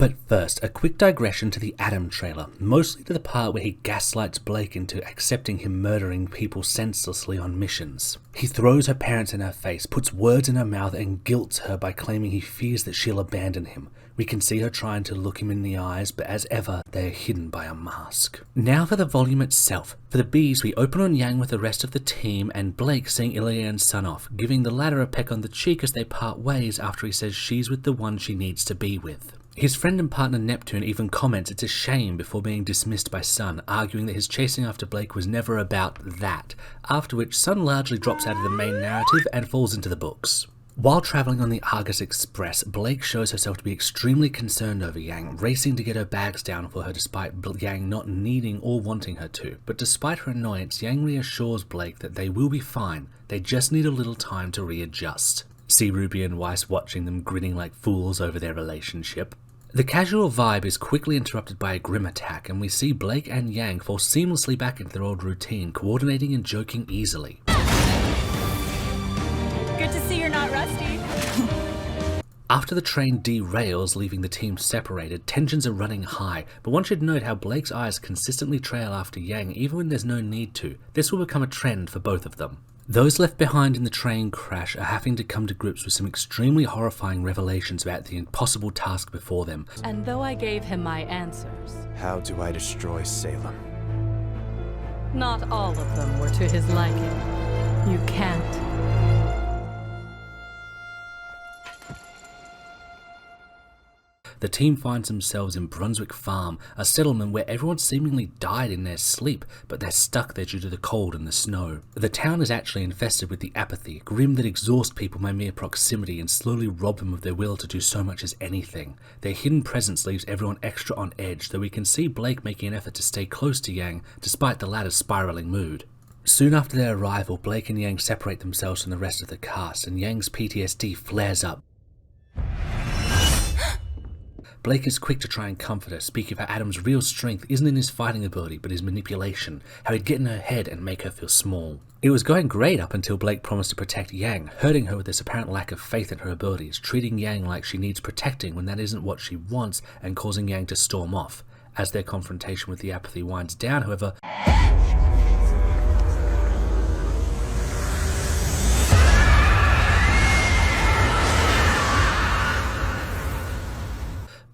But first, a quick digression to the Adam trailer, mostly to the part where he gaslights Blake into accepting him murdering people senselessly on missions. He throws her parents in her face, puts words in her mouth and guilts her by claiming he fears that she'll abandon him. We can see her trying to look him in the eyes, but as ever, they are hidden by a mask. Now for the volume itself. For the bees, we open on Yang with the rest of the team and Blake seeing Ilian's son off, giving the latter a peck on the cheek as they part ways after he says she's with the one she needs to be with. His friend and partner Neptune even comments it's a shame before being dismissed by Sun, arguing that his chasing after Blake was never about that, after which Sun largely drops out of the main narrative and falls into the books. While travelling on the Argus Express, Blake shows herself to be extremely concerned over Yang, racing to get her bags down for her despite Yang not needing or wanting her to. But despite her annoyance, Yang reassures Blake that they will be fine, they just need a little time to readjust. See Ruby and Weiss watching them grinning like fools over their relationship. The casual vibe is quickly interrupted by a grim attack, and we see Blake and Yang fall seamlessly back into their old routine, coordinating and joking easily. Good to see you're not rusty. After the train derails, leaving the team separated, tensions are running high, but one should note how Blake's eyes consistently trail after Yang even when there's no need to. This will become a trend for both of them. Those left behind in the train crash are having to come to grips with some extremely horrifying revelations about the impossible task before them. And though I gave him my answers, how do I destroy Salem? Not all of them were to his liking. You can't. The team finds themselves in Brunswick Farm, a settlement where everyone seemingly died in their sleep, but they're stuck there due to the cold and the snow. The town is actually infested with the apathy, grim that exhaust people by mere proximity and slowly rob them of their will to do so much as anything. Their hidden presence leaves everyone extra on edge, though we can see Blake making an effort to stay close to Yang, despite the latter's spiraling mood. Soon after their arrival, Blake and Yang separate themselves from the rest of the cast, and Yang's PTSD flares up. Blake is quick to try and comfort her, speaking of how Adam's real strength isn't in his fighting ability but his manipulation, how he'd get in her head and make her feel small. It was going great up until Blake promised to protect Yang, hurting her with this apparent lack of faith in her abilities, treating Yang like she needs protecting when that isn't what she wants, and causing Yang to storm off. As their confrontation with the apathy winds down, however,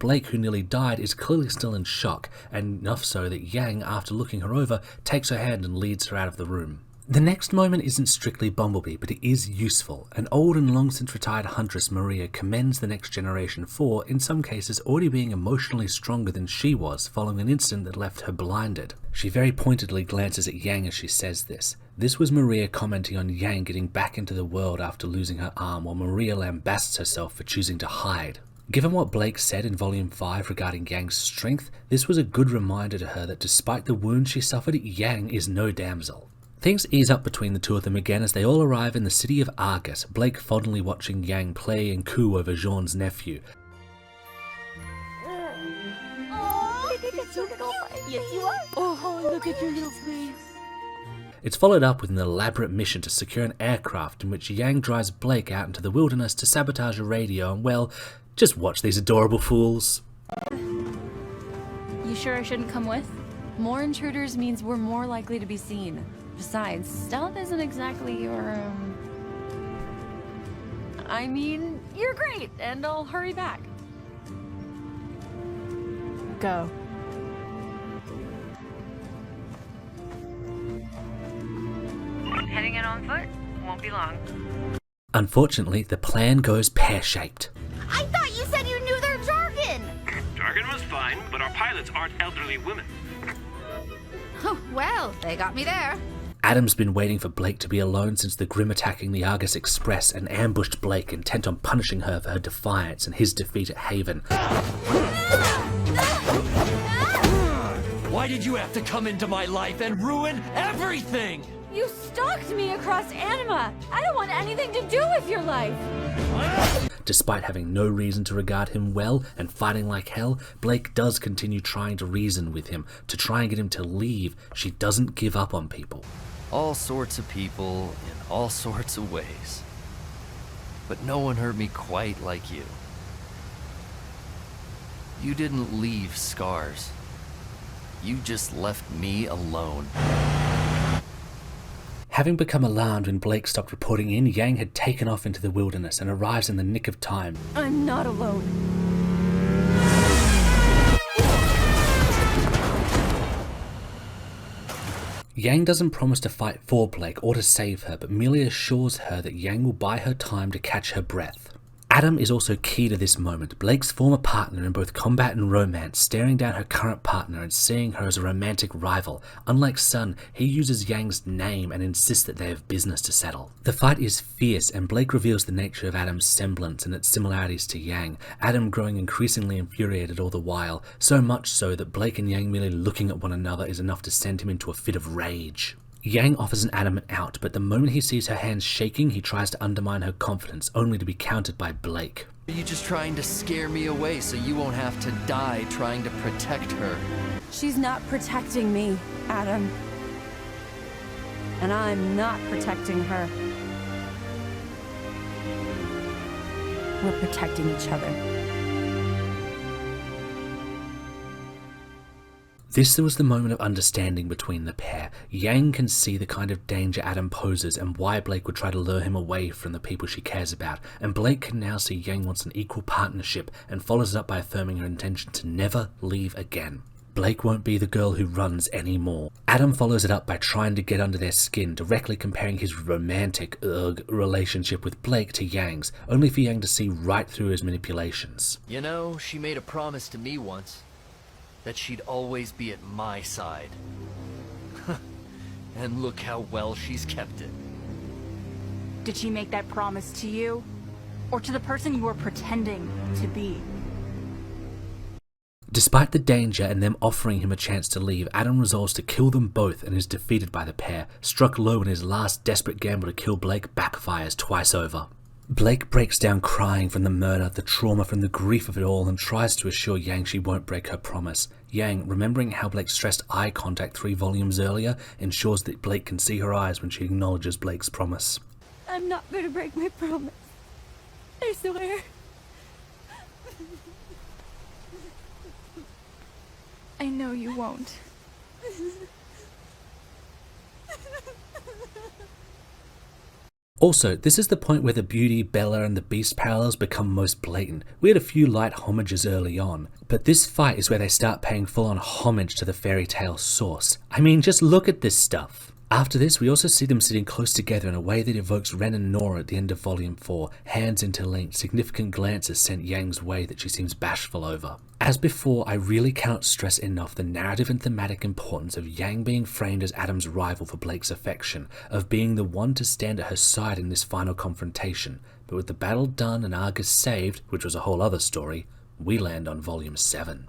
Blake, who nearly died, is clearly still in shock, and enough so that Yang, after looking her over, takes her hand and leads her out of the room. The next moment isn't strictly Bumblebee, but it is useful. An old and long since retired huntress, Maria, commends the next generation for, in some cases, already being emotionally stronger than she was following an incident that left her blinded. She very pointedly glances at Yang as she says this. This was Maria commenting on Yang getting back into the world after losing her arm, while Maria lambasts herself for choosing to hide. Given what Blake said in Volume 5 regarding Yang's strength, this was a good reminder to her that despite the wounds she suffered, Yang is no damsel. Things ease up between the two of them again as they all arrive in the city of Argus, Blake fondly watching Yang play and coo over Jean's nephew. Oh, look at your little face. It's followed up with an elaborate mission to secure an aircraft in which Yang drives Blake out into the wilderness to sabotage a radio and, well, just watch these adorable fools. You sure I shouldn't come with? More intruders means we're more likely to be seen. Besides, stealth isn't exactly your, I mean, you're great, and I'll hurry back. Go. Heading in on foot? Won't be long. Unfortunately, the plan goes pear-shaped. I thought you said you knew their jargon! Jargon was fine, but our pilots aren't elderly women. Oh, well, they got me there. Adam's been waiting for Blake to be alone since the Grim attacking the Argus Express and ambushed Blake, intent on punishing her for her defiance and his defeat at Haven. Why did you have to come into my life and ruin everything? You stalked me across Anima. I don't want anything to do with your life. Despite having no reason to regard him well and fighting like hell, Blake does continue trying to reason with him, to try and get him to leave. She doesn't give up on people. All sorts of people in all sorts of ways. But no one hurt me quite like you. You didn't leave scars. You just left me alone. Having become alarmed when Blake stopped reporting in, Yang had taken off into the wilderness and arrives in the nick of time. I'm not alone. Yang doesn't promise to fight for Blake or to save her, but merely assures her that Yang will buy her time to catch her breath. Adam is also key to this moment, Blake's former partner in both combat and romance, staring down her current partner and seeing her as a romantic rival. Unlike Sun, he uses Yang's name and insists that they have business to settle. The fight is fierce, and Blake reveals the nature of Adam's semblance and its similarities to Yang, Adam growing increasingly infuriated all the while, so much so that Blake and Yang merely looking at one another is enough to send him into a fit of rage. Yang offers an Adam an out, but the moment he sees her hands shaking, he tries to undermine her confidence, only to be countered by Blake. Are you just trying to scare me away so you won't have to die trying to protect her? She's not protecting me, Adam. And I'm not protecting her. We're protecting each other. This was the moment of understanding between the pair. Yang can see the kind of danger Adam poses and why Blake would try to lure him away from the people she cares about, and Blake can now see Yang wants an equal partnership and follows it up by affirming her intention to never leave again. Blake won't be the girl who runs anymore. Adam follows it up by trying to get under their skin, directly comparing his romantic relationship with Blake to Yang's, only for Yang to see right through his manipulations. You know, she made a promise to me once. That she'd always be at my side. And look how well she's kept it. Did she make that promise to you? Or to the person you were pretending to be? Despite the danger and them offering him a chance to leave, Adam resolves to kill them both and is defeated by the pair. Struck low in his last desperate gamble to kill Blake backfires twice over. Blake breaks down crying from the murder, the trauma from the grief of it all, and tries to assure Yang she won't break her promise. Yang, remembering how Blake stressed eye contact 3 volumes earlier, ensures that Blake can see her eyes when she acknowledges Blake's promise. I'm not going to break my promise. I swear. I know you won't. Also, this is the point where the Beauty, Bella, and the Beast parallels become most blatant. We had a few light homages early on, but this fight is where they start paying full-on homage to the fairy tale source. I mean, just look at this stuff. After this, we also see them sitting close together in a way that evokes Ren and Nora at the end of Volume 4, hands interlinked, significant glances sent Yang's way that she seems bashful over. As before, I really cannot stress enough the narrative and thematic importance of Yang being framed as Adam's rival for Blake's affection, of being the one to stand at her side in this final confrontation. But with the battle done and Argus saved, which was a whole other story, we land on Volume 7.